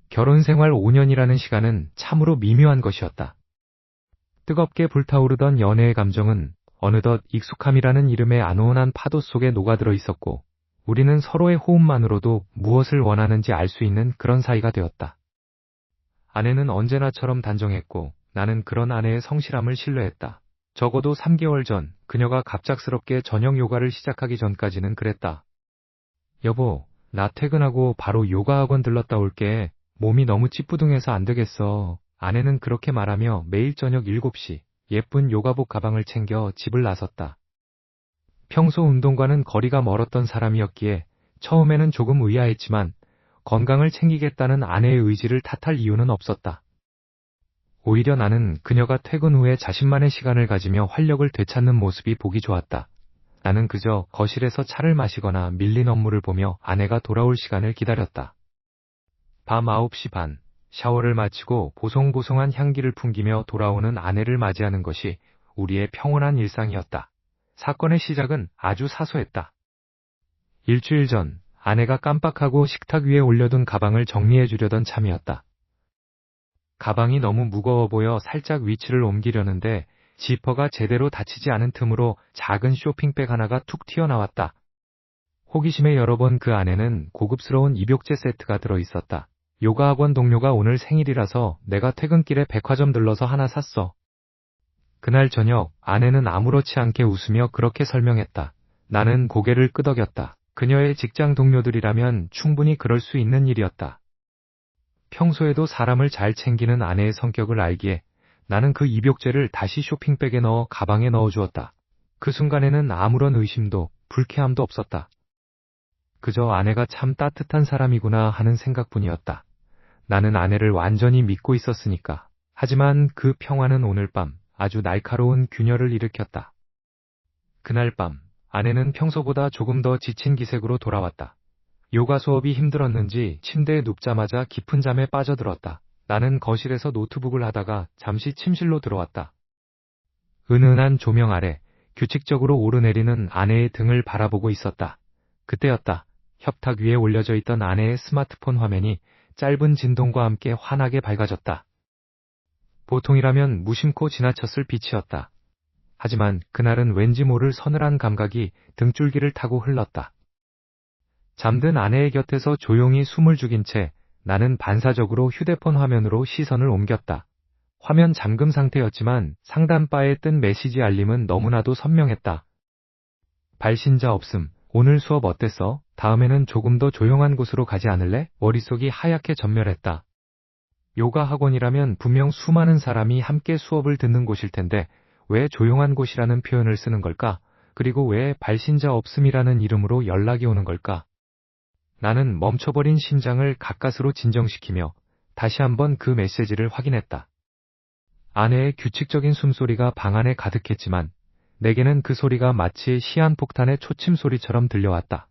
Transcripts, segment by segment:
결혼 생활 5년이라는 시간은 참으로 미묘한 것이었다. 뜨겁게 불타오르던 연애의 감정은 어느덧 익숙함이라는 이름의 안온한 파도 속에 녹아들어 있었고, 우리는 서로의 호흡만으로도 무엇을 원하는지 알 수 있는 그런 사이가 되었다. 아내는 언제나처럼 단정했고, 나는 그런 아내의 성실함을 신뢰했다. 적어도 3개월 전, 그녀가 갑작스럽게 저녁 요가를 시작하기 전까지는 그랬다. 여보, 나 퇴근하고 바로 요가 학원 들렀다 올게. 몸이 너무 찌뿌둥해서 안 되겠어. 아내는 그렇게 말하며 매일 저녁 7시 예쁜 요가복 가방을 챙겨 집을 나섰다. 평소 운동과는 거리가 멀었던 사람이었기에 처음에는 조금 의아했지만 건강을 챙기겠다는 아내의 의지를 탓할 이유는 없었다. 오히려 나는 그녀가 퇴근 후에 자신만의 시간을 가지며 활력을 되찾는 모습이 보기 좋았다. 나는 그저 거실에서 차를 마시거나 밀린 업무를 보며 아내가 돌아올 시간을 기다렸다. 밤 9시 반, 샤워를 마치고 보송보송한 향기를 풍기며 돌아오는 아내를 맞이하는 것이 우리의 평온한 일상이었다. 사건의 시작은 아주 사소했다. 일주일 전, 아내가 깜빡하고 식탁 위에 올려둔 가방을 정리해 주려던 참이었다. 가방이 너무 무거워 보여 살짝 위치를 옮기려는데 지퍼가 제대로 닫히지 않은 틈으로 작은 쇼핑백 하나가 툭 튀어나왔다. 호기심에 열어본 그 안에는 고급스러운 입욕제 세트가 들어있었다. 요가학원 동료가 오늘 생일이라서 내가 퇴근길에 백화점 들러서 하나 샀어. 그날 저녁 아내는 아무렇지 않게 웃으며 그렇게 설명했다. 나는 고개를 끄덕였다. 그녀의 직장 동료들이라면 충분히 그럴 수 있는 일이었다. 평소에도 사람을 잘 챙기는 아내의 성격을 알기에 나는 그 입욕제를 다시 쇼핑백에 넣어 가방에 넣어주었다. 그 순간에는 아무런 의심도 불쾌함도 없었다. 그저 아내가 참 따뜻한 사람이구나 하는 생각뿐이었다. 나는 아내를 완전히 믿고 있었으니까. 하지만 그 평화는 오늘 밤 아주 날카로운 균열을 일으켰다. 그날 밤 아내는 평소보다 조금 더 지친 기색으로 돌아왔다. 요가 수업이 힘들었는지 침대에 눕자마자 깊은 잠에 빠져들었다. 나는 거실에서 노트북을 하다가 잠시 침실로 들어왔다. 은은한 조명 아래 규칙적으로 오르내리는 아내의 등을 바라보고 있었다. 그때였다. 협탁 위에 올려져 있던 아내의 스마트폰 화면이 짧은 진동과 함께 환하게 밝아졌다. 보통이라면 무심코 지나쳤을 빛이었다. 하지만 그날은 왠지 모를 서늘한 감각이 등줄기를 타고 흘렀다. 잠든 아내의 곁에서 조용히 숨을 죽인 채 나는 반사적으로 휴대폰 화면으로 시선을 옮겼다. 화면 잠금 상태였지만 상단바에 뜬 메시지 알림은 너무나도 선명했다. 발신자 없음. 오늘 수업 어땠어? 다음에는 조금 더 조용한 곳으로 가지 않을래? 머릿속이 하얗게 전멸했다. 요가 학원이라면 분명 수많은 사람이 함께 수업을 듣는 곳일 텐데 왜 조용한 곳이라는 표현을 쓰는 걸까? 그리고 왜 발신자 없음이라는 이름으로 연락이 오는 걸까? 나는 멈춰버린 심장을 가까스로 진정시키며 다시 한번 그 메시지를 확인했다. 아내의 규칙적인 숨소리가 방 안에 가득했지만 내게는 그 소리가 마치 시한폭탄의 초침 소리처럼 들려왔다.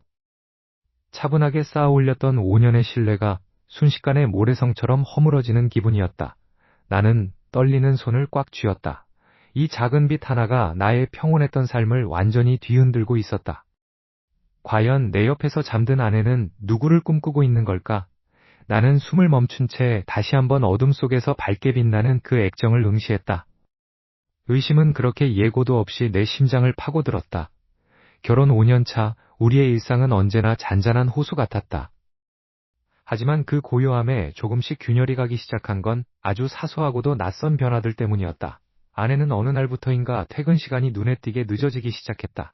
차분하게 쌓아 올렸던 5년의 신뢰가 순식간에 모래성처럼 허물어지는 기분이었다. 나는 떨리는 손을 꽉 쥐었다. 이 작은 빛 하나가 나의 평온했던 삶을 완전히 뒤흔들고 있었다. 과연 내 옆에서 잠든 아내는 누구를 꿈꾸고 있는 걸까? 나는 숨을 멈춘 채 다시 한번 어둠 속에서 밝게 빛나는 그 액정을 응시했다. 의심은 그렇게 예고도 없이 내 심장을 파고들었다. 결혼 5년 차, 우리의 일상은 언제나 잔잔한 호수 같았다. 하지만 그 고요함에 조금씩 균열이 가기 시작한 건 아주 사소하고도 낯선 변화들 때문이었다. 아내는 어느 날부터인가 퇴근 시간이 눈에 띄게 늦어지기 시작했다.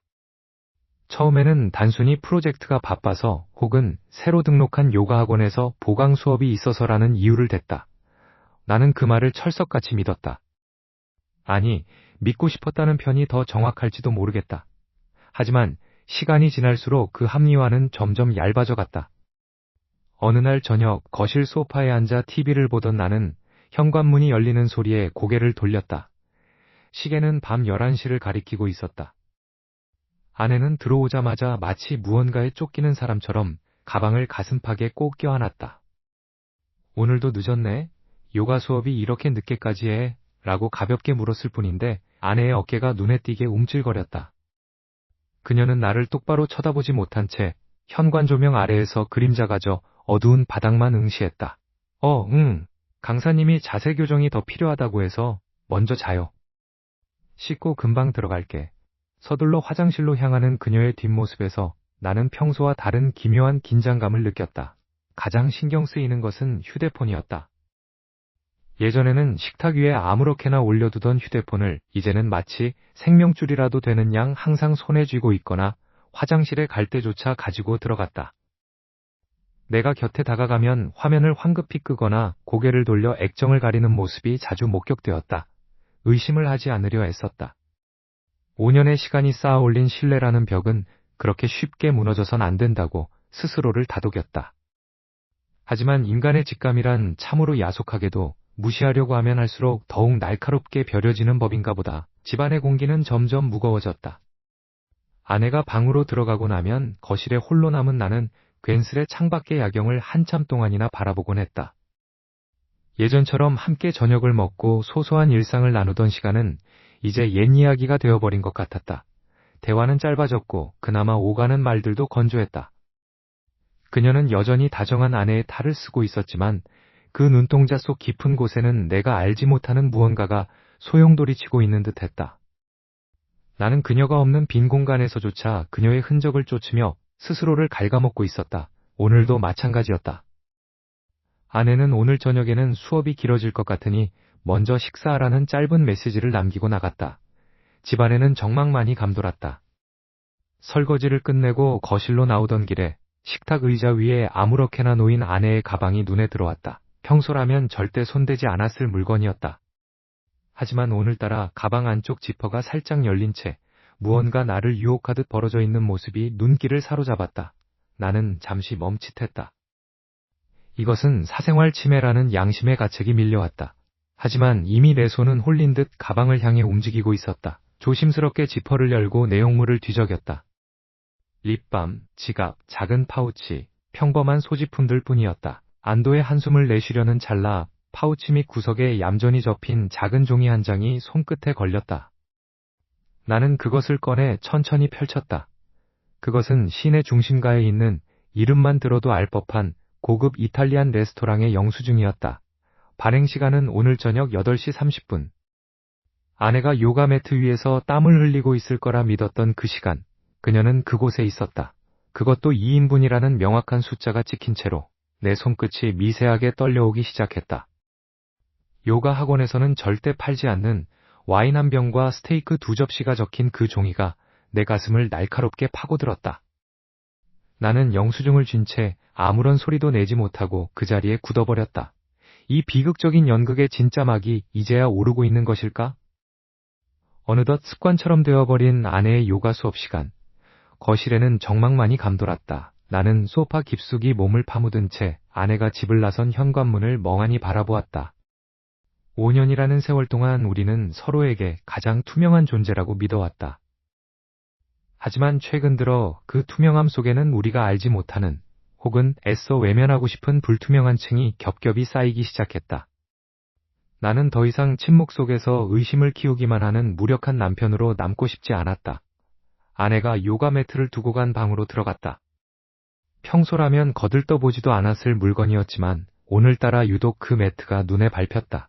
처음에는 단순히 프로젝트가 바빠서 혹은 새로 등록한 요가 학원에서 보강 수업이 있어서라는 이유를 댔다. 나는 그 말을 철석같이 믿었다. 아니, 믿고 싶었다는 편이 더 정확할지도 모르겠다. 하지만 시간이 지날수록 그 합리화는 점점 얇아져 갔다. 어느 날 저녁 거실 소파에 앉아 TV를 보던 나는 현관문이 열리는 소리에 고개를 돌렸다. 시계는 밤 11시를 가리키고 있었다. 아내는 들어오자마자 마치 무언가에 쫓기는 사람처럼 가방을 가슴팍에 꼭 껴안았다. 오늘도 늦었네? 요가 수업이 이렇게 늦게까지 해? 라고 가볍게 물었을 뿐인데 아내의 어깨가 눈에 띄게 움찔거렸다. 그녀는 나를 똑바로 쳐다보지 못한 채 현관 조명 아래에서 그림자가 져 어두운 바닥만 응시했다. 응. 강사님이 자세 교정이 더 필요하다고 해서 먼저 자요. 씻고 금방 들어갈게. 서둘러 화장실로 향하는 그녀의 뒷모습에서 나는 평소와 다른 기묘한 긴장감을 느꼈다. 가장 신경 쓰이는 것은 휴대폰이었다. 예전에는 식탁 위에 아무렇게나 올려두던 휴대폰을 이제는 마치 생명줄이라도 되는 양 항상 손에 쥐고 있거나 화장실에 갈 때조차 가지고 들어갔다. 내가 곁에 다가가면 화면을 황급히 끄거나 고개를 돌려 액정을 가리는 모습이 자주 목격되었다. 의심을 하지 않으려 애썼다. 5년의 시간이 쌓아 올린 신뢰라는 벽은 그렇게 쉽게 무너져선 안 된다고 스스로를 다독였다. 하지만 인간의 직감이란 참으로 야속하게도 무시하려고 하면 할수록 더욱 날카롭게 벼려지는 법인가 보다. 집안의 공기는 점점 무거워졌다. 아내가 방으로 들어가고 나면 거실에 홀로 남은 나는 괜스레 창밖의 야경을 한참 동안이나 바라보곤 했다. 예전처럼 함께 저녁을 먹고 소소한 일상을 나누던 시간은 이제 옛 이야기가 되어버린 것 같았다. 대화는 짧아졌고 그나마 오가는 말들도 건조했다. 그녀는 여전히 다정한 아내의 탈을 쓰고 있었지만 그 눈동자 속 깊은 곳에는 내가 알지 못하는 무언가가 소용돌이치고 있는 듯했다. 나는 그녀가 없는 빈 공간에서조차 그녀의 흔적을 쫓으며 스스로를 갉아먹고 있었다. 오늘도 마찬가지였다. 아내는 오늘 저녁에는 수업이 길어질 것 같으니 먼저 식사하라는 짧은 메시지를 남기고 나갔다. 집안에는 정막만이 감돌았다. 설거지를 끝내고 거실로 나오던 길에 식탁 의자 위에 아무렇게나 놓인 아내의 가방이 눈에 들어왔다. 평소라면 절대 손대지 않았을 물건이었다. 하지만 오늘따라 가방 안쪽 지퍼가 살짝 열린 채 무언가 나를 유혹하듯 벌어져 있는 모습이 눈길을 사로잡았다. 나는 잠시 멈칫했다. 이것은 사생활 침해라는 양심의 가책이 밀려왔다. 하지만 이미 내 손은 홀린 듯 가방을 향해 움직이고 있었다. 조심스럽게 지퍼를 열고 내용물을 뒤적였다. 립밤, 지갑, 작은 파우치, 평범한 소지품들 뿐이었다. 안도의 한숨을 내쉬려는 찰나 파우치 밑 구석에 얌전히 접힌 작은 종이 한 장이 손끝에 걸렸다. 나는 그것을 꺼내 천천히 펼쳤다. 그것은 시내 중심가에 있는 이름만 들어도 알 법한 고급 이탈리안 레스토랑의 영수증이었다. 발행 시간은 오늘 저녁 8시 30분. 아내가 요가 매트 위에서 땀을 흘리고 있을 거라 믿었던 그 시간, 그녀는 그곳에 있었다. 그것도 2인분이라는 명확한 숫자가 찍힌 채로 내 손끝이 미세하게 떨려오기 시작했다. 요가 학원에서는 절대 팔지 않는 와인 한 병과 스테이크 2접시가 적힌 그 종이가 내 가슴을 날카롭게 파고들었다. 나는 영수증을 쥔 채 아무런 소리도 내지 못하고 그 자리에 굳어버렸다. 이 비극적인 연극의 진짜 막이 이제야 오르고 있는 것일까? 어느덧 습관처럼 되어버린 아내의 요가 수업 시간. 거실에는 정막만이 감돌았다. 나는 소파 깊숙이 몸을 파묻은 채 아내가 집을 나선 현관문을 멍하니 바라보았다. 5년이라는 세월 동안 우리는 서로에게 가장 투명한 존재라고 믿어왔다. 하지만 최근 들어 그 투명함 속에는 우리가 알지 못하는 혹은 애써 외면하고 싶은 불투명한 층이 겹겹이 쌓이기 시작했다. 나는 더 이상 침묵 속에서 의심을 키우기만 하는 무력한 남편으로 남고 싶지 않았다. 아내가 요가 매트를 두고 간 방으로 들어갔다. 평소라면 거들떠보지도 않았을 물건이었지만 오늘따라 유독 그 매트가 눈에 밟혔다.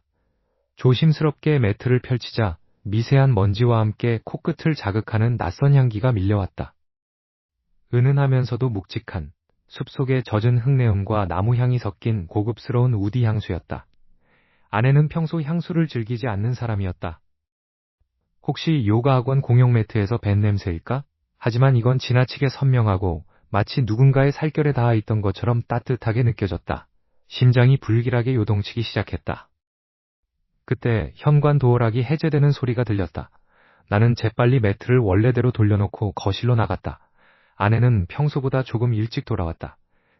조심스럽게 매트를 펼치자 미세한 먼지와 함께 코끝을 자극하는 낯선 향기가 밀려왔다. 은은하면서도 묵직한 숲속의 젖은 흙내음과 나무향이 섞인 고급스러운 우디 향수였다. 아내는 평소 향수를 즐기지 않는 사람이었다. 혹시 요가학원 공용 매트에서 밴 냄새일까? 하지만 이건 지나치게 선명하고 마치 누군가의 살결에 닿아 있던 것처럼 따뜻하게 느껴졌다. 심장이 불길하게 요동치기 시작했다. 그때 현관 도어락이 해제되는 소리가 들렸다. 나는 재빨리 매트를 원래대로 돌려놓고 거실로 나갔다. 아내는 평소보다 조금 일찍 돌아왔다.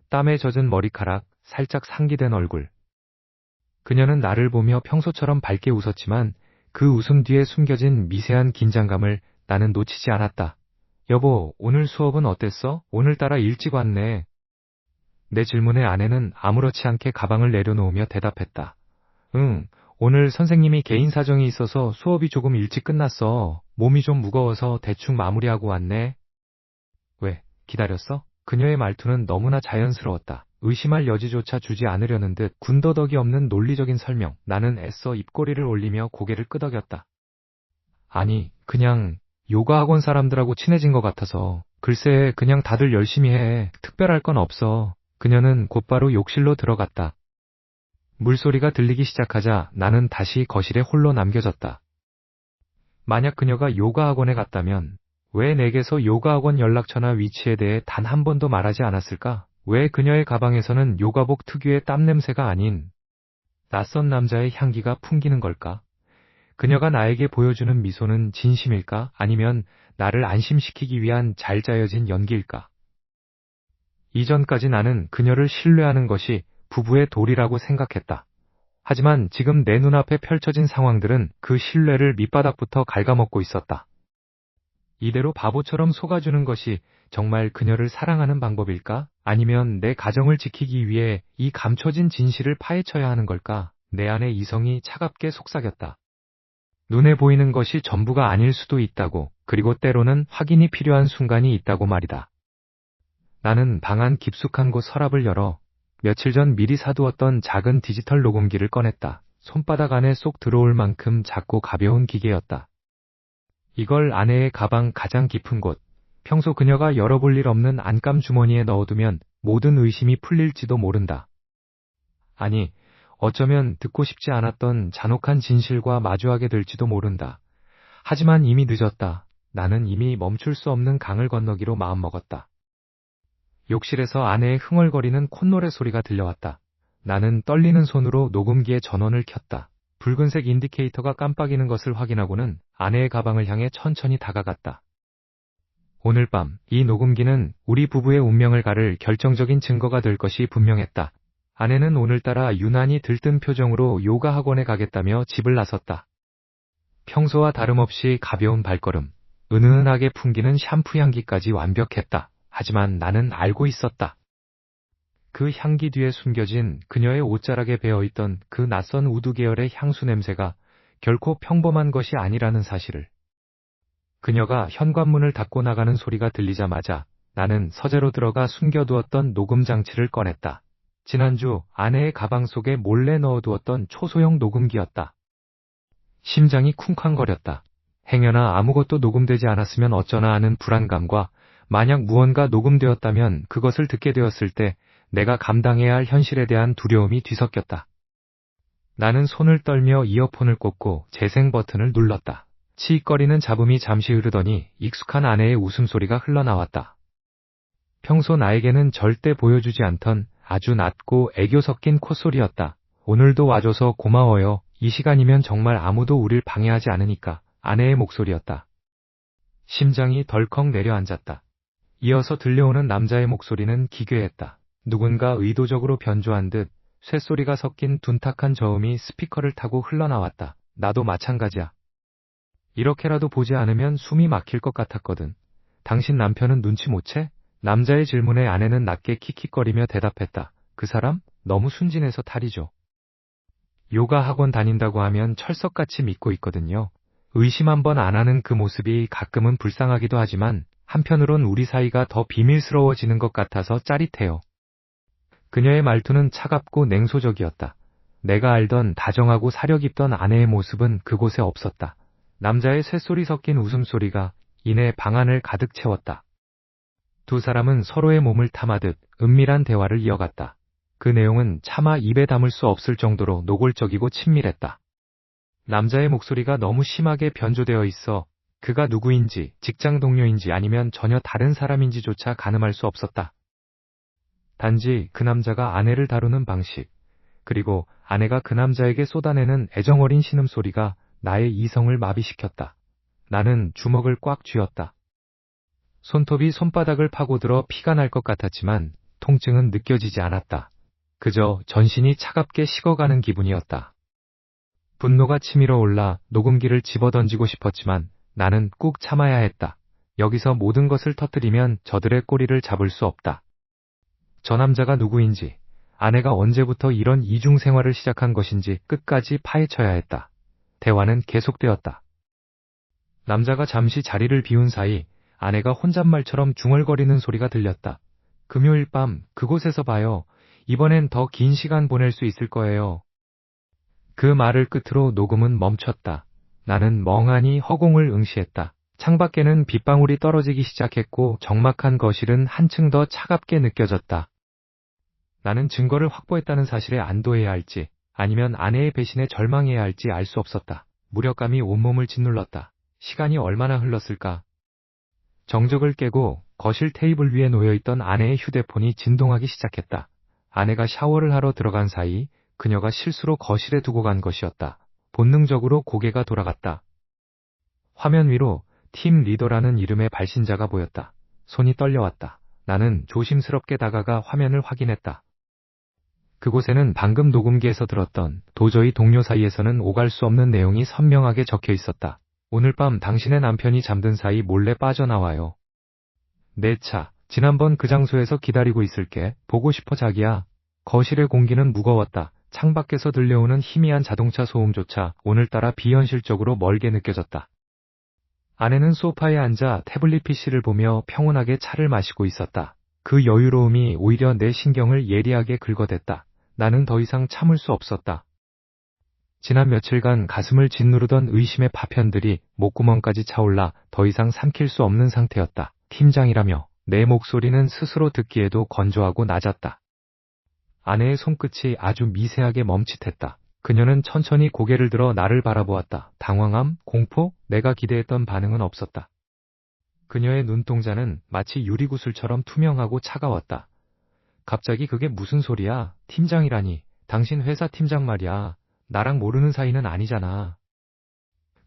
땀에 젖은 머리카락, 살짝 상기된 얼굴. 그녀는 나를 보며 평소처럼 밝게 웃었지만 그 웃음 뒤에 숨겨진 미세한 긴장감을 나는 놓치지 않았다. 여보, 오늘 수업은 어땠어? 오늘따라 일찍 왔네. 내 질문에 아내는 아무렇지 않게 가방을 내려놓으며 대답했다. 응, 오늘 선생님이 개인 사정이 있어서 수업이 조금 일찍 끝났어. 몸이 좀 무거워서 대충 마무리하고 왔네. 왜, 기다렸어? 그녀의 말투는 너무나 자연스러웠다. 의심할 여지조차 주지 않으려는 듯 군더더기 없는 논리적인 설명. 나는 애써 입꼬리를 올리며 고개를 끄덕였다. 아니, 그냥 요가 학원 사람들하고 친해진 것 같아서. 글쎄, 그냥 다들 열심히 해. 특별할 건 없어. 그녀는 곧바로 욕실로 들어갔다. 물소리가 들리기 시작하자 나는 다시 거실에 홀로 남겨졌다. 만약 그녀가 요가 학원에 갔다면 왜 내게서 요가 학원 연락처나 위치에 대해 단 한 번도 말하지 않았을까? 왜 그녀의 가방에서는 요가복 특유의 땀 냄새가 아닌 낯선 남자의 향기가 풍기는 걸까? 그녀가 나에게 보여주는 미소는 진심일까? 아니면 나를 안심시키기 위한 잘 짜여진 연기일까? 이전까지 나는 그녀를 신뢰하는 것이 부부의 도리라고 생각했다. 하지만 지금 내 눈앞에 펼쳐진 상황들은 그 신뢰를 밑바닥부터 갉아먹고 있었다. 이대로 바보처럼 속아주는 것이 정말 그녀를 사랑하는 방법일까? 아니면 내 가정을 지키기 위해 이 감춰진 진실을 파헤쳐야 하는 걸까? 내 안의 이성이 차갑게 속삭였다. 눈에 보이는 것이 전부가 아닐 수도 있다고, 그리고 때로는 확인이 필요한 순간이 있다고 말이다. 나는 방 안 깊숙한 곳 서랍을 열어 며칠 전 미리 사두었던 작은 디지털 녹음기를 꺼냈다. 손바닥 안에 쏙 들어올 만큼 작고 가벼운 기계였다. 이걸 아내의 가방 가장 깊은 곳, 평소 그녀가 열어볼 일 없는 안감 주머니에 넣어두면 모든 의심이 풀릴지도 모른다. 아니, 어쩌면 듣고 싶지 않았던 잔혹한 진실과 마주하게 될지도 모른다. 하지만 이미 늦었다. 나는 이미 멈출 수 없는 강을 건너기로 마음먹었다. 욕실에서 아내의 흥얼거리는 콧노래 소리가 들려왔다. 나는 떨리는 손으로 녹음기의 전원을 켰다. 붉은색 인디케이터가 깜빡이는 것을 확인하고는 아내의 가방을 향해 천천히 다가갔다. 오늘 밤 이 녹음기는 우리 부부의 운명을 가를 결정적인 증거가 될 것이 분명했다. 아내는 오늘따라 유난히 들뜬 표정으로 요가 학원에 가겠다며 집을 나섰다. 평소와 다름없이 가벼운 발걸음, 은은하게 풍기는 샴푸 향기까지 완벽했다. 하지만 나는 알고 있었다. 그 향기 뒤에 숨겨진 그녀의 옷자락에 배어있던 그 낯선 우드 계열의 향수 냄새가 결코 평범한 것이 아니라는 사실을. 그녀가 현관문을 닫고 나가는 소리가 들리자마자 나는 서재로 들어가 숨겨두었던 녹음 장치를 꺼냈다. 지난주 아내의 가방 속에 몰래 넣어두었던 초소형 녹음기였다. 심장이 쿵쾅거렸다. 행여나 아무것도 녹음되지 않았으면 어쩌나 하는 불안감과 만약 무언가 녹음되었다면 그것을 듣게 되었을 때 내가 감당해야 할 현실에 대한 두려움이 뒤섞였다. 나는 손을 떨며 이어폰을 꽂고 재생 버튼을 눌렀다. 치익거리는 잡음이 잠시 흐르더니 익숙한 아내의 웃음소리가 흘러나왔다. 평소 나에게는 절대 보여주지 않던 아주 낮고 애교 섞인 콧소리였다. 오늘도 와줘서 고마워요. 이 시간이면 정말 아무도 우릴 방해하지 않으니까. 아내의 목소리였다. 심장이 덜컥 내려앉았다. 이어서 들려오는 남자의 목소리는 기괴했다. 누군가 의도적으로 변조한 듯 쇳소리가 섞인 둔탁한 저음이 스피커를 타고 흘러나왔다. 나도 마찬가지야. 이렇게라도 보지 않으면 숨이 막힐 것 같았거든. 당신 남편은 눈치 못 채? 남자의 질문에 아내는 낮게 킥킥거리며 대답했다. 그 사람? 너무 순진해서 탈이죠. 요가 학원 다닌다고 하면 철석같이 믿고 있거든요. 의심 한번 안 하는 그 모습이 가끔은 불쌍하기도 하지만 한편으론 우리 사이가 더 비밀스러워지는 것 같아서 짜릿해요. 그녀의 말투는 차갑고 냉소적이었다. 내가 알던 다정하고 사려 깊던 아내의 모습은 그곳에 없었다. 남자의 쇳소리 섞인 웃음소리가 이내 방 안을 가득 채웠다. 두 사람은 서로의 몸을 탐하듯 은밀한 대화를 이어갔다. 그 내용은 차마 입에 담을 수 없을 정도로 노골적이고 친밀했다. 남자의 목소리가 너무 심하게 변조되어 있어 그가 누구인지, 직장 동료인지 아니면 전혀 다른 사람인지조차 가늠할 수 없었다. 단지 그 남자가 아내를 다루는 방식, 그리고 아내가 그 남자에게 쏟아내는 애정어린 신음소리가 나의 이성을 마비시켰다. 나는 주먹을 꽉 쥐었다. 손톱이 손바닥을 파고들어 피가 날 것 같았지만 통증은 느껴지지 않았다. 그저 전신이 차갑게 식어가는 기분이었다. 분노가 치밀어 올라 녹음기를 집어던지고 싶었지만 나는 꾹 참아야 했다. 여기서 모든 것을 터뜨리면 저들의 꼬리를 잡을 수 없다. 저 남자가 누구인지, 아내가 언제부터 이런 이중 생활을 시작한 것인지 끝까지 파헤쳐야 했다. 대화는 계속되었다. 남자가 잠시 자리를 비운 사이 아내가 혼잣말처럼 중얼거리는 소리가 들렸다. 금요일 밤 그곳에서 봐요. 이번엔 더 긴 시간 보낼 수 있을 거예요. 그 말을 끝으로 녹음은 멈췄다. 나는 멍하니 허공을 응시했다. 창밖에는 빗방울이 떨어지기 시작했고 적막한 거실은 한층 더 차갑게 느껴졌다. 나는 증거를 확보했다는 사실에 안도해야 할지 아니면 아내의 배신에 절망해야 할지 알 수 없었다. 무력감이 온몸을 짓눌렀다. 시간이 얼마나 흘렀을까? 정적을 깨고 거실 테이블 위에 놓여있던 아내의 휴대폰이 진동하기 시작했다. 아내가 샤워를 하러 들어간 사이 그녀가 실수로 거실에 두고 간 것이었다. 본능적으로 고개가 돌아갔다. 화면 위로 팀 리더라는 이름의 발신자가 보였다. 손이 떨려왔다. 나는 조심스럽게 다가가 화면을 확인했다. 그곳에는 방금 녹음기에서 들었던 도저히 동료 사이에서는 오갈 수 없는 내용이 선명하게 적혀 있었다. 오늘 밤 당신의 남편이 잠든 사이 몰래 빠져나와요. 내 차, 지난번 그 장소에서 기다리고 있을게. 보고 싶어 자기야. 거실의 공기는 무거웠다. 창밖에서 들려오는 희미한 자동차 소음조차 오늘따라 비현실적으로 멀게 느껴졌다. 아내는 소파에 앉아 태블릿 PC를 보며 평온하게 차를 마시고 있었다. 그 여유로움이 오히려 내 신경을 예리하게 긁어댔다. 나는 더 이상 참을 수 없었다. 지난 며칠간 가슴을 짓누르던 의심의 파편들이 목구멍까지 차올라 더 이상 삼킬 수 없는 상태였다. 팀장이라며 내 목소리는 스스로 듣기에도 건조하고 낮았다. 아내의 손끝이 아주 미세하게 멈칫했다. 그녀는 천천히 고개를 들어 나를 바라보았다. 당황함, 공포, 내가 기대했던 반응은 없었다. 그녀의 눈동자는 마치 유리구슬처럼 투명하고 차가웠다. 갑자기 그게 무슨 소리야? 팀장이라니. 당신 회사 팀장 말이야. 나랑 모르는 사이는 아니잖아.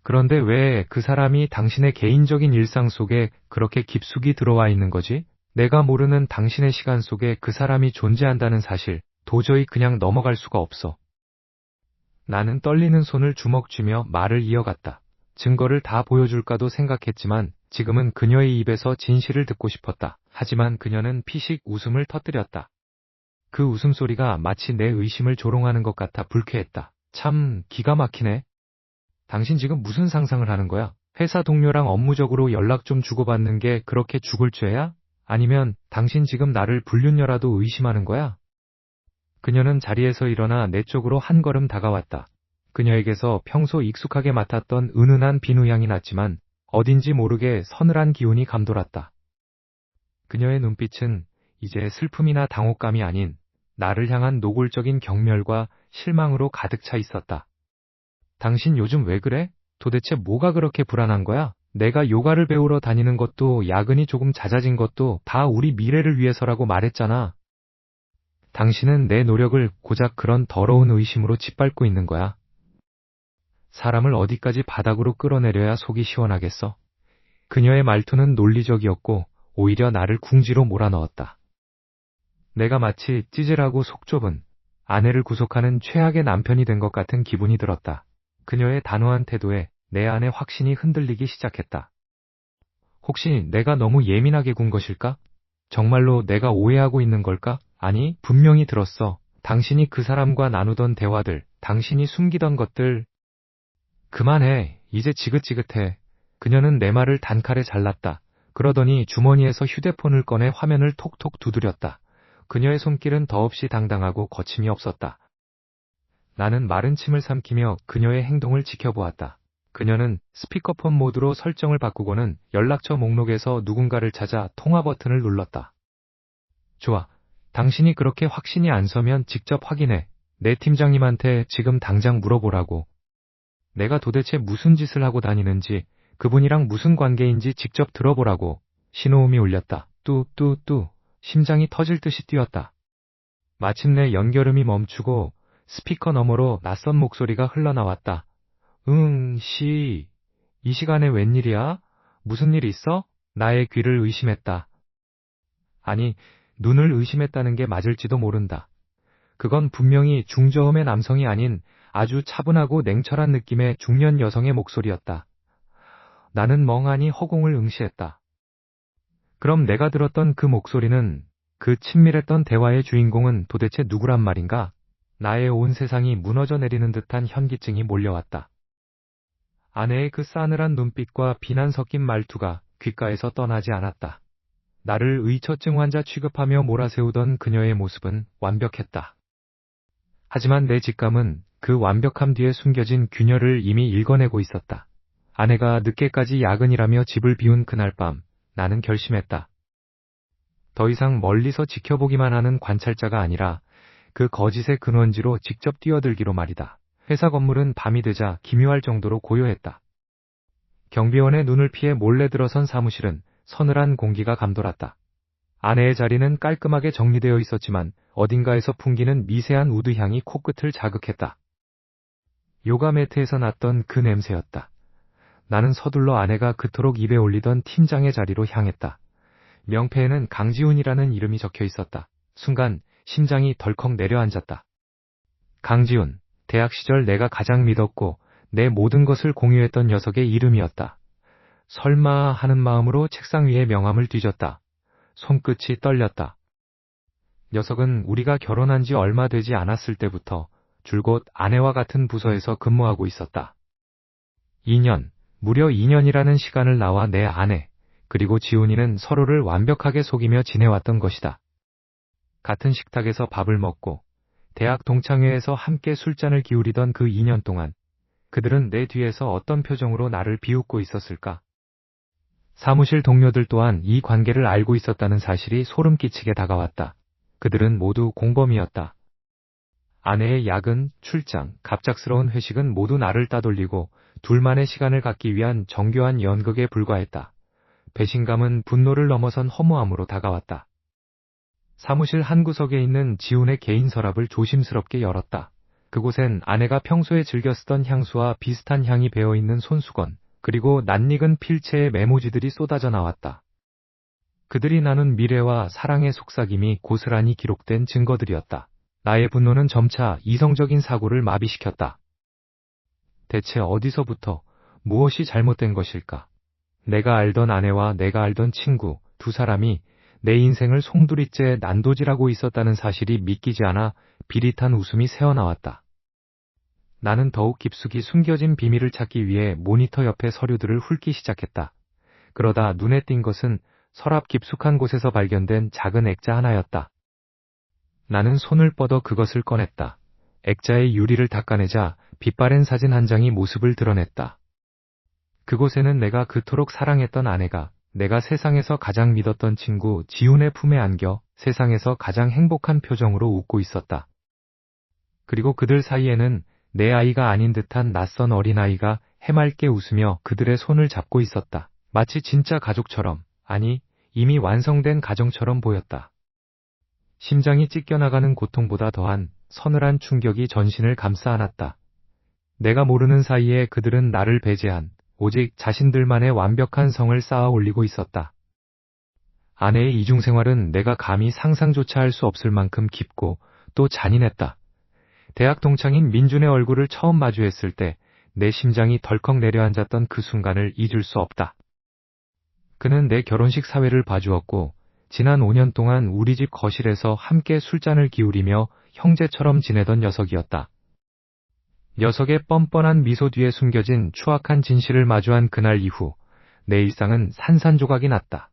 그런데 왜 그 사람이 당신의 개인적인 일상 속에 그렇게 깊숙이 들어와 있는 거지? 내가 모르는 당신의 시간 속에 그 사람이 존재한다는 사실, 도저히 그냥 넘어갈 수가 없어. 나는 떨리는 손을 주먹 쥐며 말을 이어갔다. 증거를 다 보여줄까도 생각했지만 지금은 그녀의 입에서 진실을 듣고 싶었다. 하지만 그녀는 피식 웃음을 터뜨렸다. 그 웃음소리가 마치 내 의심을 조롱하는 것 같아 불쾌했다. 참 기가 막히네. 당신 지금 무슨 상상을 하는 거야? 회사 동료랑 업무적으로 연락 좀 주고받는 게 그렇게 죽을 죄야? 아니면 당신 지금 나를 불륜녀라도 의심하는 거야? 그녀는 자리에서 일어나 내 쪽으로 한 걸음 다가왔다. 그녀에게서 평소 익숙하게 맡았던 은은한 비누향이 났지만 어딘지 모르게 서늘한 기운이 감돌았다. 그녀의 눈빛은 이제 슬픔이나 당혹감이 아닌 나를 향한 노골적인 경멸과 실망으로 가득 차 있었다. 당신 요즘 왜 그래? 도대체 뭐가 그렇게 불안한 거야? 내가 요가를 배우러 다니는 것도 야근이 조금 잦아진 것도 다 우리 미래를 위해서라고 말했잖아. 당신은 내 노력을 고작 그런 더러운 의심으로 짓밟고 있는 거야. 사람을 어디까지 바닥으로 끌어내려야 속이 시원하겠어? 그녀의 말투는 논리적이었고 오히려 나를 궁지로 몰아넣었다. 내가 마치 찌질하고 속 좁은 아내를 구속하는 최악의 남편이 된 것 같은 기분이 들었다. 그녀의 단호한 태도에 내 안의 확신이 흔들리기 시작했다. 혹시 내가 너무 예민하게 군 것일까? 정말로 내가 오해하고 있는 걸까? 아니, 분명히 들었어. 당신이 그 사람과 나누던 대화들, 당신이 숨기던 것들. 그만해. 이제 지긋지긋해. 그녀는 내 말을 단칼에 잘랐다. 그러더니 주머니에서 휴대폰을 꺼내 화면을 톡톡 두드렸다. 그녀의 손길은 더없이 당당하고 거침이 없었다. 나는 마른 침을 삼키며 그녀의 행동을 지켜보았다. 그녀는 스피커폰 모드로 설정을 바꾸고는 연락처 목록에서 누군가를 찾아 통화 버튼을 눌렀다. 좋아. 당신이 그렇게 확신이 안 서면 직접 확인해. 내 팀장님한테 지금 당장 물어보라고. 내가 도대체 무슨 짓을 하고 다니는지, 그분이랑 무슨 관계인지 직접 들어보라고. 신호음이 울렸다. 뚜뚜뚜. 심장이 터질 듯이 뛰었다. 마침내 연결음이 멈추고 스피커 너머로 낯선 목소리가 흘러나왔다. 씨. 이 시간에 웬일이야? 무슨 일 있어? 나의 귀를 의심했다. 아니, 눈을 의심했다는 게 맞을지도 모른다. 그건 분명히 중저음의 남성이 아닌 아주 차분하고 냉철한 느낌의 중년 여성의 목소리였다. 나는 멍하니 허공을 응시했다. 그럼 내가 들었던 그 목소리는, 그 친밀했던 대화의 주인공은 도대체 누구란 말인가? 나의 온 세상이 무너져 내리는 듯한 현기증이 몰려왔다. 아내의 그 싸늘한 눈빛과 비난 섞인 말투가 귓가에서 떠나지 않았다. 나를 의처증 환자 취급하며 몰아세우던 그녀의 모습은 완벽했다. 하지만 내 직감은 그 완벽함 뒤에 숨겨진 균열을 이미 읽어내고 있었다. 아내가 늦게까지 야근이라며 집을 비운 그날 밤, 나는 결심했다. 더 이상 멀리서 지켜보기만 하는 관찰자가 아니라 그 거짓의 근원지로 직접 뛰어들기로 말이다. 회사 건물은 밤이 되자 기묘할 정도로 고요했다. 경비원의 눈을 피해 몰래 들어선 사무실은 서늘한 공기가 감돌았다. 아내의 자리는 깔끔하게 정리되어 있었지만 어딘가에서 풍기는 미세한 우드 향이 코끝을 자극했다. 요가 매트에서 났던 그 냄새였다. 나는 서둘러 아내가 그토록 입에 올리던 팀장의 자리로 향했다. 명패에는 강지훈이라는 이름이 적혀 있었다. 순간 심장이 덜컥 내려앉았다. 강지훈, 대학 시절 내가 가장 믿었고 내 모든 것을 공유했던 녀석의 이름이었다. 설마 하는 마음으로 책상 위에 명함을 뒤졌다. 손끝이 떨렸다. 녀석은 우리가 결혼한 지 얼마 되지 않았을 때부터 줄곧 아내와 같은 부서에서 근무하고 있었다. 2년, 무려 2년이라는 시간을 나와 내 아내, 그리고 지훈이는 서로를 완벽하게 속이며 지내왔던 것이다. 같은 식탁에서 밥을 먹고 대학 동창회에서 함께 술잔을 기울이던 그 2년 동안 그들은 내 뒤에서 어떤 표정으로 나를 비웃고 있었을까? 사무실 동료들 또한 이 관계를 알고 있었다는 사실이 소름 끼치게 다가왔다. 그들은 모두 공범이었다. 아내의 야근, 출장, 갑작스러운 회식은 모두 나를 따돌리고 둘만의 시간을 갖기 위한 정교한 연극에 불과했다. 배신감은 분노를 넘어선 허무함으로 다가왔다. 사무실 한 구석에 있는 지훈의 개인 서랍을 조심스럽게 열었다. 그곳엔 아내가 평소에 즐겨 쓰던 향수와 비슷한 향이 배어있는 손수건, 그리고 낯익은 필체의 메모지들이 쏟아져 나왔다. 그들이 나눈 미래와 사랑의 속삭임이 고스란히 기록된 증거들이었다. 나의 분노는 점차 이성적인 사고를 마비시켰다. 대체 어디서부터 무엇이 잘못된 것일까? 내가 알던 아내와 내가 알던 친구, 두 사람이 내 인생을 송두리째 난도질하고 있었다는 사실이 믿기지 않아 비릿한 웃음이 새어나왔다. 나는 더욱 깊숙이 숨겨진 비밀을 찾기 위해 모니터 옆의 서류들을 훑기 시작했다. 그러다 눈에 띈 것은 서랍 깊숙한 곳에서 발견된 작은 액자 하나였다. 나는 손을 뻗어 그것을 꺼냈다. 액자의 유리를 닦아내자 빛바랜 사진 한 장이 모습을 드러냈다. 그곳에는 내가 그토록 사랑했던 아내가 내가 세상에서 가장 믿었던 친구 지훈의 품에 안겨 세상에서 가장 행복한 표정으로 웃고 있었다. 그리고 그들 사이에는 내 아이가 아닌 듯한 낯선 어린아이가 해맑게 웃으며 그들의 손을 잡고 있었다. 마치 진짜 가족처럼, 아니, 이미 완성된 가정처럼 보였다. 심장이 찢겨나가는 고통보다 더한 서늘한 충격이 전신을 감싸 안았다. 내가 모르는 사이에 그들은 나를 배제한 오직 자신들만의 완벽한 성을 쌓아 올리고 있었다. 아내의 이중생활은 내가 감히 상상조차 할 수 없을 만큼 깊고 또 잔인했다. 대학 동창인 민준의 얼굴을 처음 마주했을 때 내 심장이 덜컥 내려앉았던 그 순간을 잊을 수 없다. 그는 내 결혼식 사회를 봐주었고 지난 5년 동안 우리 집 거실에서 함께 술잔을 기울이며 형제처럼 지내던 녀석이었다. 녀석의 뻔뻔한 미소 뒤에 숨겨진 추악한 진실을 마주한 그날 이후 내 일상은 산산조각이 났다.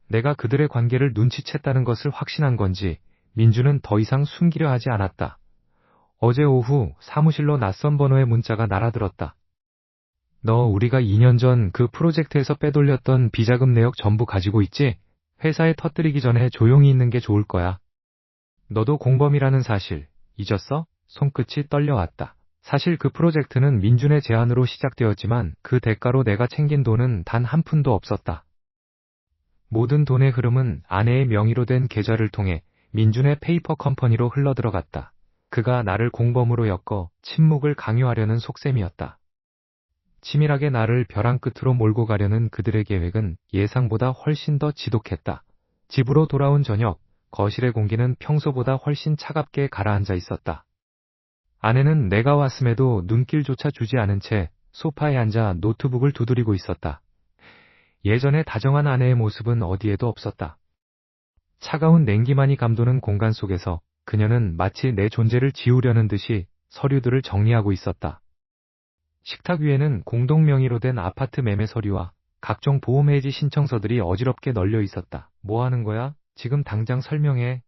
내가 그들의 관계를 눈치챘다는 것을 확신한 건지 민주는 더 이상 숨기려 하지 않았다. 어제 오후 사무실로 낯선 번호의 문자가 날아들었다. 너 우리가 2년 전 그 프로젝트에서 빼돌렸던 비자금 내역 전부 가지고 있지? 회사에 터뜨리기 전에 조용히 있는 게 좋을 거야. 너도 공범이라는 사실 잊었어? 손끝이 떨려왔다. 사실 그 프로젝트는 민준의 제안으로 시작되었지만 그 대가로 내가 챙긴 돈은 단 한 푼도 없었다. 모든 돈의 흐름은 아내의 명의로 된 계좌를 통해 민준의 페이퍼 컴퍼니로 흘러들어갔다. 그가 나를 공범으로 엮어 침묵을 강요하려는 속셈이었다. 치밀하게 나를 벼랑 끝으로 몰고 가려는 그들의 계획은 예상보다 훨씬 더 지독했다. 집으로 돌아온 저녁, 거실의 공기는 평소보다 훨씬 차갑게 가라앉아 있었다. 아내는 내가 왔음에도 눈길조차 주지 않은 채 소파에 앉아 노트북을 두드리고 있었다. 예전에 다정한 아내의 모습은 어디에도 없었다. 차가운 냉기만이 감도는 공간 속에서 그녀는 마치 내 존재를 지우려는 듯이 서류들을 정리하고 있었다. 식탁 위에는 공동 명의로 된 아파트 매매 서류와 각종 보험해지 신청서들이 어지럽게 널려 있었다. 뭐 하는 거야? 지금 당장 설명해.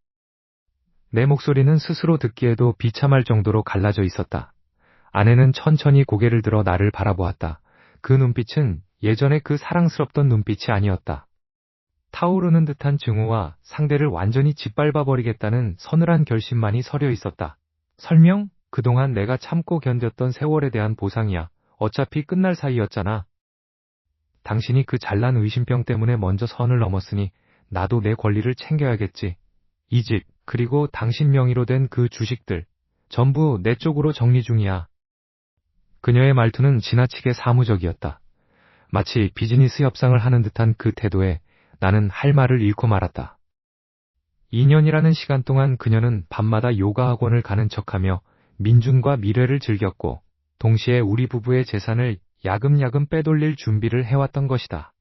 내 목소리는 스스로 듣기에도 비참할 정도로 갈라져 있었다. 아내는 천천히 고개를 들어 나를 바라보았다. 그 눈빛은 예전에 그 사랑스럽던 눈빛이 아니었다. 타오르는 듯한 증오와 상대를 완전히 짓밟아버리겠다는 서늘한 결심만이 서려 있었다. 설명? 그동안 내가 참고 견뎠던 세월에 대한 보상이야. 어차피 끝날 사이였잖아. 당신이 그 잘난 의심병 때문에 먼저 선을 넘었으니 나도 내 권리를 챙겨야겠지. 이 집, 그리고 당신 명의로 된 그 주식들, 전부 내 쪽으로 정리 중이야. 그녀의 말투는 지나치게 사무적이었다. 마치 비즈니스 협상을 하는 듯한 그 태도에 나는 할 말을 잃고 말았다. 2년이라는 시간 동안 그녀는 밤마다 요가 학원을 가는 척하며 민준과 미래를 즐겼고, 동시에 우리 부부의 재산을 야금야금 빼돌릴 준비를 해왔던 것이다.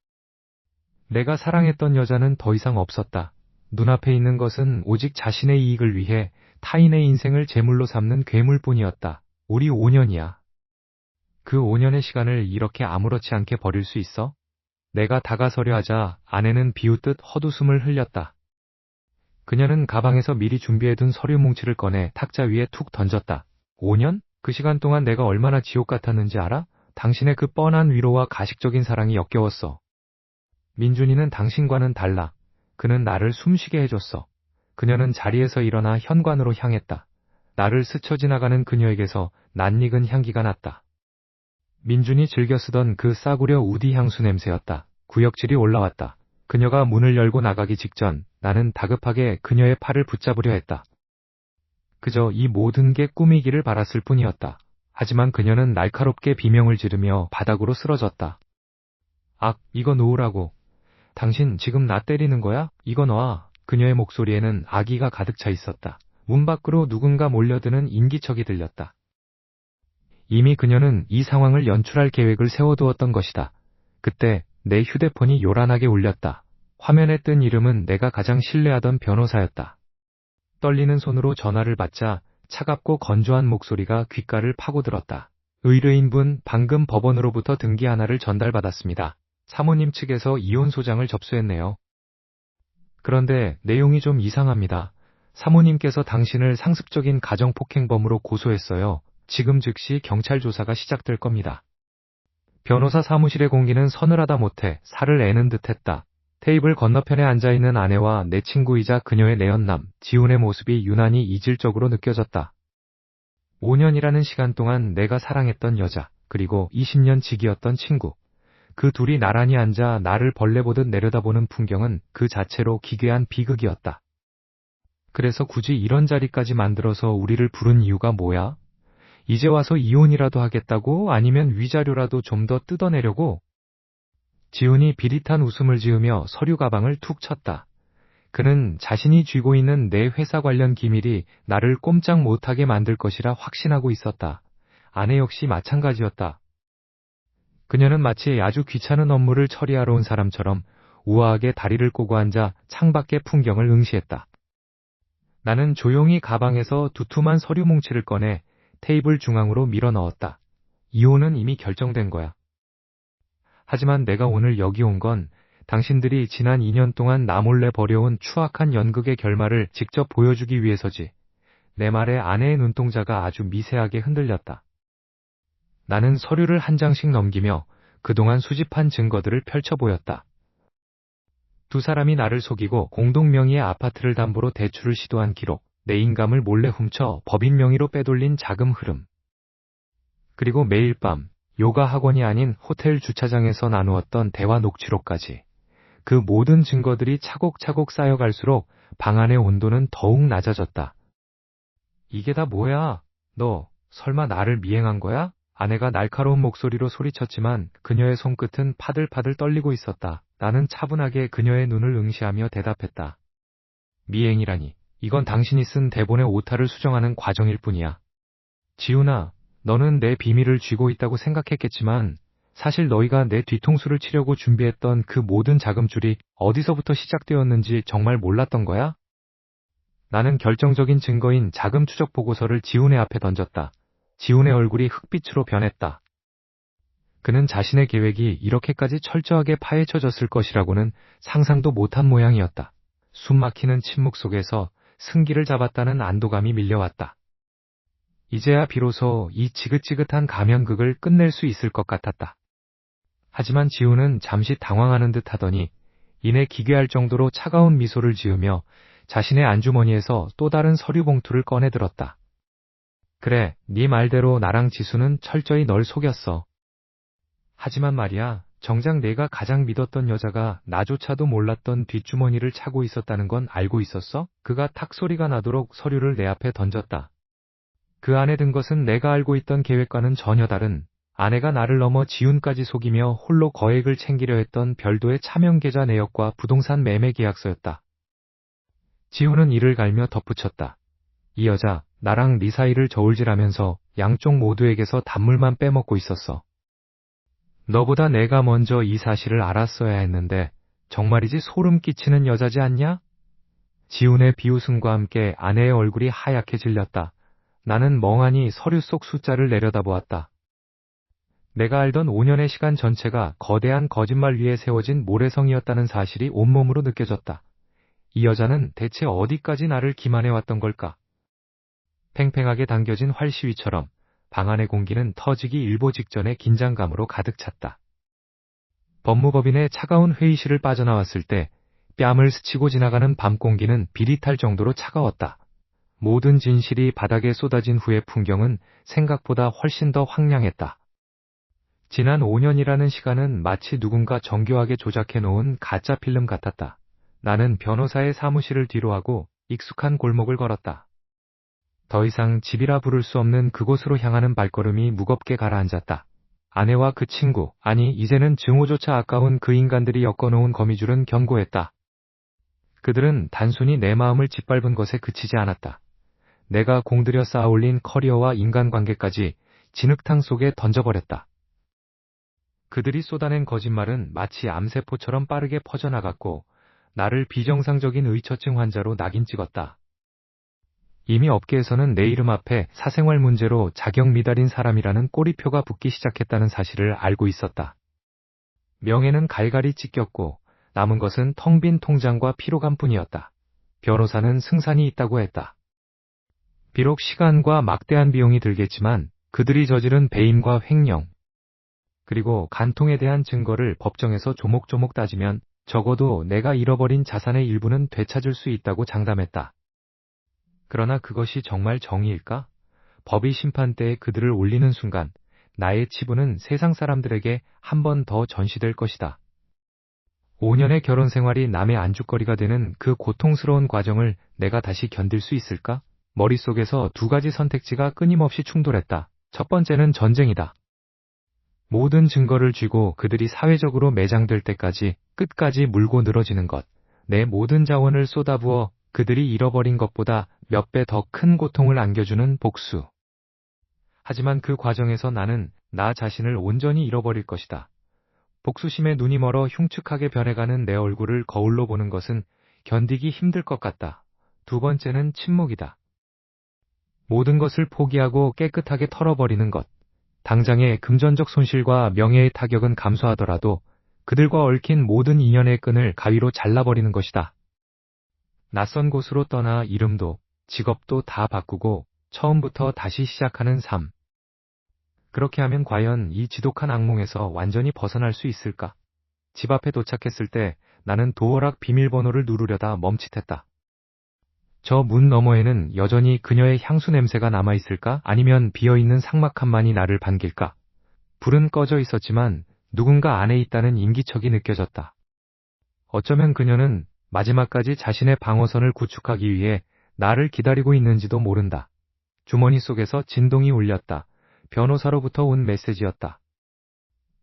내가 사랑했던 여자는 더 이상 없었다. 눈앞에 있는 것은 오직 자신의 이익을 위해 타인의 인생을 제물로 삼는 괴물뿐이었다. 우리 5년이야. 그 5년의 시간을 이렇게 아무렇지 않게 버릴 수 있어? 내가 다가서려 하자 아내는 비웃듯 헛웃음을 흘렸다. 그녀는 가방에서 미리 준비해둔 서류 뭉치를 꺼내 탁자 위에 툭 던졌다. 5년? 그 시간 동안 내가 얼마나 지옥 같았는지 알아? 당신의 그 뻔한 위로와 가식적인 사랑이 역겨웠어. 민준이는 당신과는 달라. 그는 나를 숨쉬게 해줬어. 그녀는 자리에서 일어나 현관으로 향했다. 나를 스쳐 지나가는 그녀에게서 낯익은 향기가 났다. 민준이 즐겨 쓰던 그 싸구려 우디 향수 냄새였다. 구역질이 올라왔다. 그녀가 문을 열고 나가기 직전 나는 다급하게 그녀의 팔을 붙잡으려 했다. 그저 이 모든 게 꿈이기를 바랐을 뿐이었다. 하지만 그녀는 날카롭게 비명을 지르며 바닥으로 쓰러졌다. 악, 이거 놓으라고. 당신 지금 나 때리는 거야? 이거 놔. 그녀의 목소리에는 악의가 가득 차 있었다. 문 밖으로 누군가 몰려드는 인기척이 들렸다. 이미 그녀는 이 상황을 연출할 계획을 세워두었던 것이다. 그때 내 휴대폰이 요란하게 울렸다. 화면에 뜬 이름은 내가 가장 신뢰하던 변호사였다. 떨리는 손으로 전화를 받자 차갑고 건조한 목소리가 귓가를 파고들었다. 의뢰인분, 방금 법원으로부터 등기 하나를 전달받았습니다. 사모님 측에서 이혼 소장을 접수했네요. 그런데 내용이 좀 이상합니다. 사모님께서 당신을 상습적인 가정폭행범으로 고소했어요. 지금 즉시 경찰 조사가 시작될 겁니다. 변호사 사무실의 공기는 서늘하다 못해 살을 애는 듯했다. 테이블 건너편에 앉아있는 아내와 내 친구이자 그녀의 내연남, 지훈의 모습이 유난히 이질적으로 느껴졌다. 5년이라는 시간 동안 내가 사랑했던 여자, 그리고 20년 지기였던 친구. 그 둘이 나란히 앉아 나를 벌레 보듯 내려다보는 풍경은 그 자체로 기괴한 비극이었다. 그래서 굳이 이런 자리까지 만들어서 우리를 부른 이유가 뭐야? 이제 와서 이혼이라도 하겠다고? 아니면 위자료라도 좀 더 뜯어내려고? 지훈이 비릿한 웃음을 지으며 서류 가방을 툭 쳤다. 그는 자신이 쥐고 있는 내 회사 관련 기밀이 나를 꼼짝 못하게 만들 것이라 확신하고 있었다. 아내 역시 마찬가지였다. 그녀는 마치 아주 귀찮은 업무를 처리하러 온 사람처럼 우아하게 다리를 꼬고 앉아 창밖의 풍경을 응시했다. 나는 조용히 가방에서 두툼한 서류 뭉치를 꺼내 테이블 중앙으로 밀어 넣었다. 이혼은 이미 결정된 거야. 하지만 내가 오늘 여기 온 건 당신들이 지난 2년 동안 나 몰래 벌여온 추악한 연극의 결말을 직접 보여주기 위해서지. 내 말에 아내의 눈동자가 아주 미세하게 흔들렸다. 나는 서류를 한 장씩 넘기며 그동안 수집한 증거들을 펼쳐보였다. 두 사람이 나를 속이고 공동 명의의 아파트를 담보로 대출을 시도한 기록, 내 인감을 몰래 훔쳐 법인 명의로 빼돌린 자금 흐름. 그리고 매일 밤 요가 학원이 아닌 호텔 주차장에서 나누었던 대화 녹취록까지. 그 모든 증거들이 차곡차곡 쌓여갈수록 방 안의 온도는 더욱 낮아졌다. 이게 다 뭐야? 너 설마 나를 미행한 거야? 아내가 날카로운 목소리로 소리쳤지만 그녀의 손끝은 파들파들 떨리고 있었다. 나는 차분하게 그녀의 눈을 응시하며 대답했다. 미행이라니. 이건 당신이 쓴 대본의 오타를 수정하는 과정일 뿐이야. 지훈아, 너는 내 비밀을 쥐고 있다고 생각했겠지만 사실 너희가 내 뒤통수를 치려고 준비했던 그 모든 자금줄이 어디서부터 시작되었는지 정말 몰랐던 거야? 나는 결정적인 증거인 자금 추적 보고서를 지훈의 앞에 던졌다. 지훈의 얼굴이 흑빛으로 변했다. 그는 자신의 계획이 이렇게까지 철저하게 파헤쳐졌을 것이라고는 상상도 못한 모양이었다. 숨막히는 침묵 속에서 승기를 잡았다는 안도감이 밀려왔다. 이제야 비로소 이 지긋지긋한 가면극을 끝낼 수 있을 것 같았다. 하지만 지우는 잠시 당황하는 듯 하더니 이내 기괴할 정도로 차가운 미소를 지으며 자신의 안주머니에서 또 다른 서류 봉투를 꺼내 들었다. 그래, 네 말대로 나랑 지수는 철저히 널 속였어. 하지만 말이야, 정작 내가 가장 믿었던 여자가 나조차도 몰랐던 뒷주머니를 차고 있었다는 건 알고 있었어? 그가 탁 소리가 나도록 서류를 내 앞에 던졌다. 그 안에 든 것은 내가 알고 있던 계획과는 전혀 다른, 아내가 나를 넘어 지훈까지 속이며 홀로 거액을 챙기려 했던 별도의 차명 계좌 내역과 부동산 매매 계약서였다. 지훈은 이를 갈며 덧붙였다. 이 여자, 나랑 네 사이를 저울질하면서 양쪽 모두에게서 단물만 빼먹고 있었어. 너보다 내가 먼저 이 사실을 알았어야 했는데 정말이지 소름 끼치는 여자지 않냐? 지훈의 비웃음과 함께 아내의 얼굴이 하얗게 질렸다. 나는 멍하니 서류 속 숫자를 내려다보았다. 내가 알던 5년의 시간 전체가 거대한 거짓말 위에 세워진 모래성이었다는 사실이 온몸으로 느껴졌다. 이 여자는 대체 어디까지 나를 기만해왔던 걸까? 팽팽하게 당겨진 활시위처럼 방 안의 공기는 터지기 일보 직전의 긴장감으로 가득 찼다. 법무법인의 차가운 회의실을 빠져나왔을 때 뺨을 스치고 지나가는 밤 공기는 비릿할 정도로 차가웠다. 모든 진실이 바닥에 쏟아진 후의 풍경은 생각보다 훨씬 더 황량했다. 지난 5년이라는 시간은 마치 누군가 정교하게 조작해 놓은 가짜 필름 같았다. 나는 변호사의 사무실을 뒤로하고 익숙한 골목을 걸었다. 더 이상 집이라 부를 수 없는 그곳으로 향하는 발걸음이 무겁게 가라앉았다. 아내와 그 친구, 아니 이제는 증오조차 아까운 그 인간들이 엮어놓은 거미줄은 견고했다. 그들은 단순히 내 마음을 짓밟은 것에 그치지 않았다. 내가 공들여 쌓아올린 커리어와 인간관계까지 진흙탕 속에 던져버렸다. 그들이 쏟아낸 거짓말은 마치 암세포처럼 빠르게 퍼져나갔고 나를 비정상적인 의처증 환자로 낙인 찍었다. 이미 업계에서는 내 이름 앞에 사생활 문제로 자격 미달인 사람이라는 꼬리표가 붙기 시작했다는 사실을 알고 있었다. 명예는 갈갈이 찢겼고 남은 것은 텅 빈 통장과 피로감뿐이었다. 변호사는 승산이 있다고 했다. 비록 시간과 막대한 비용이 들겠지만 그들이 저지른 배임과 횡령, 그리고 간통에 대한 증거를 법정에서 조목조목 따지면 적어도 내가 잃어버린 자산의 일부는 되찾을 수 있다고 장담했다. 그러나 그것이 정말 정의일까? 법이 심판대에 그들을 올리는 순간 나의 치부는 세상 사람들에게 한 번 더 전시될 것이다. 5년의 결혼 생활이 남의 안주거리가 되는 그 고통스러운 과정을 내가 다시 견딜 수 있을까? 머릿속에서 두 가지 선택지가 끊임없이 충돌했다. 첫 번째는 전쟁이다. 모든 증거를 쥐고 그들이 사회적으로 매장될 때까지 끝까지 물고 늘어지는 것. 내 모든 자원을 쏟아부어 그들이 잃어버린 것보다 몇 배 더 큰 고통을 안겨주는 복수. 하지만 그 과정에서 나는 나 자신을 온전히 잃어버릴 것이다. 복수심에 눈이 멀어 흉측하게 변해가는 내 얼굴을 거울로 보는 것은 견디기 힘들 것 같다. 두 번째는 침묵이다. 모든 것을 포기하고 깨끗하게 털어버리는 것. 당장의 금전적 손실과 명예의 타격은 감수하더라도 그들과 얽힌 모든 인연의 끈을 가위로 잘라버리는 것이다. 낯선 곳으로 떠나 이름도 직업도 다 바꾸고 처음부터 다시 시작하는 삶. 그렇게 하면 과연 이 지독한 악몽에서 완전히 벗어날 수 있을까? 집 앞에 도착했을 때 나는 도어락 비밀번호를 누르려다 멈칫했다. 저 문 너머에는 여전히 그녀의 향수 냄새가 남아있을까? 아니면 비어있는 삭막함만이 나를 반길까? 불은 꺼져 있었지만 누군가 안에 있다는 인기척이 느껴졌다. 어쩌면 그녀는 마지막까지 자신의 방어선을 구축하기 위해 나를 기다리고 있는지도 모른다. 주머니 속에서 진동이 울렸다. 변호사로부터 온 메시지였다.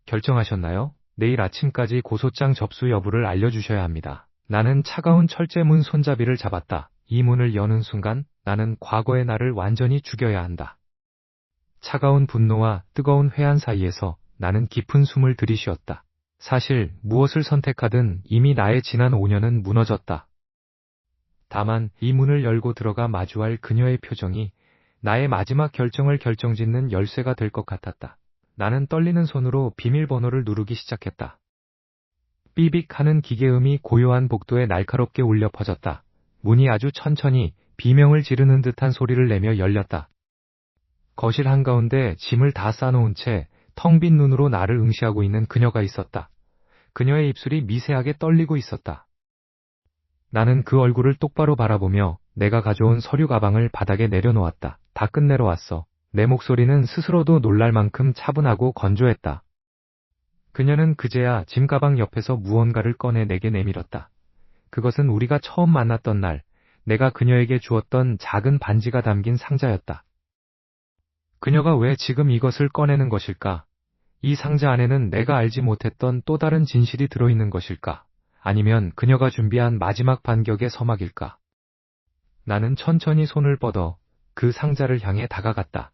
결정하셨나요? 내일 아침까지 고소장 접수 여부를 알려주셔야 합니다. 나는 차가운 철제문 손잡이를 잡았다. 이 문을 여는 순간 나는 과거의 나를 완전히 죽여야 한다. 차가운 분노와 뜨거운 회한 사이에서 나는 깊은 숨을 들이쉬었다. 사실 무엇을 선택하든 이미 나의 지난 5년은 무너졌다. 다만 이 문을 열고 들어가 마주할 그녀의 표정이 나의 마지막 결정을 결정짓는 열쇠가 될 것 같았다. 나는 떨리는 손으로 비밀번호를 누르기 시작했다. 삐빅 하는 기계음이 고요한 복도에 날카롭게 울려 퍼졌다. 문이 아주 천천히 비명을 지르는 듯한 소리를 내며 열렸다. 거실 한가운데 짐을 다 싸놓은 채 텅 빈 눈으로 나를 응시하고 있는 그녀가 있었다. 그녀의 입술이 미세하게 떨리고 있었다. 나는 그 얼굴을 똑바로 바라보며 내가 가져온 서류 가방을 바닥에 내려놓았다. 다 끝내러 왔어. 내 목소리는 스스로도 놀랄 만큼 차분하고 건조했다. 그녀는 그제야 짐 가방 옆에서 무언가를 꺼내 내게 내밀었다. 그것은 우리가 처음 만났던 날, 내가 그녀에게 주었던 작은 반지가 담긴 상자였다. 그녀가 왜 지금 이것을 꺼내는 것일까? 이 상자 안에는 내가 알지 못했던 또 다른 진실이 들어있는 것일까? 아니면 그녀가 준비한 마지막 반격의 서막일까? 나는 천천히 손을 뻗어 그 상자를 향해 다가갔다.